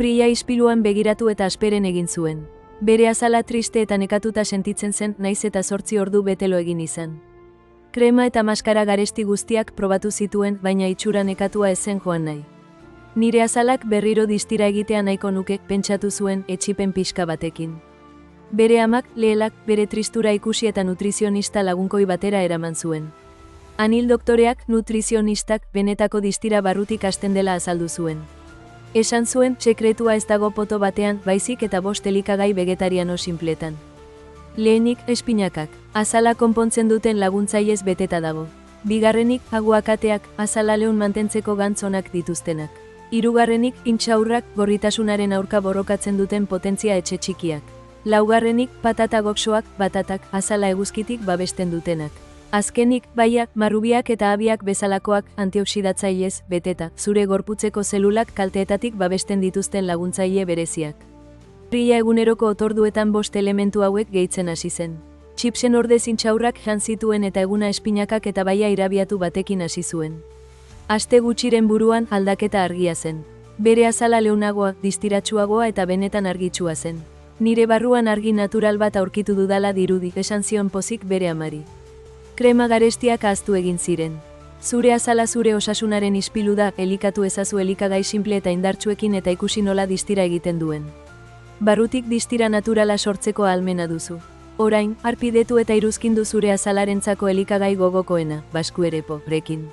Pria ispiluan begiratu eta asperen egin zuen. Bere azala triste eta nekatuta sentitzen zen, naiz eta 8 ordu betelo egin izan. Krema eta maskara garesti guztiak probatu zituen, baina itxura nekatua ez zen joan nahi. Nire azalak berriro distira egitea nahiko nuke, pentsatu zuen etsipen pixka batekin. Bere amak, Leelak, bere tristura ikusi eta nutrizionista lagunkoi batera eraman zuen. Anil doktoreak, nutrizionistak, benetako distira barrutik hasten dela azaldu zuen. Esan zuen, sekretua ez dago poto batean, baizik eta 5 elikagai vegetariano sinpletan. Lehenik, espinakak, azala konpontzen duten laguntzailez beteta dago. Bigarrenik, aguakateak, azala leun mantentzeko gantzonak dituztenak. Hirugarrenik, intxaurrak, gorritasunaren aurka borrokatzen duten potentzia etxe txikiak. Laugarrenik, patata goksoak, batatak, azala eguzkitik babesten dutenak. Azkenik, baiak, marrubiak eta abiak bezalakoak, antioxidatzailez, beteta, zure gorputzeko zelulak kalteetatik babesten dituzten laguntzaile bereziak. Pria eguneroko otorduetan 5 elementu hauek gehitzen hasi zen. Chipsen ordez intxaurrak jan zituen eta eguna espinakak eta baia irabiatu batekin hasi zuen. Aste gutxiren buruan aldaketa argia zen. Bere azala leunagoa, distiratsuagoa eta benetan argitsua zen. Nire barruan argi natural bat aurkitu dudala dirudi, esan zion pozik bere amari. Krema garestiak ahaztu egin ziren. Zure azala zure osasunaren ispilu da, elikatu ezazu elikagai sinple eta indartsuekin eta ikusi nola distira egiten duen. Barrutik distira naturala sortzeko ahalmena duzu. Orain, harpidetu eta iruzkindu zure azalarentzako elikagai gogokoena, baskuerepo, rekin.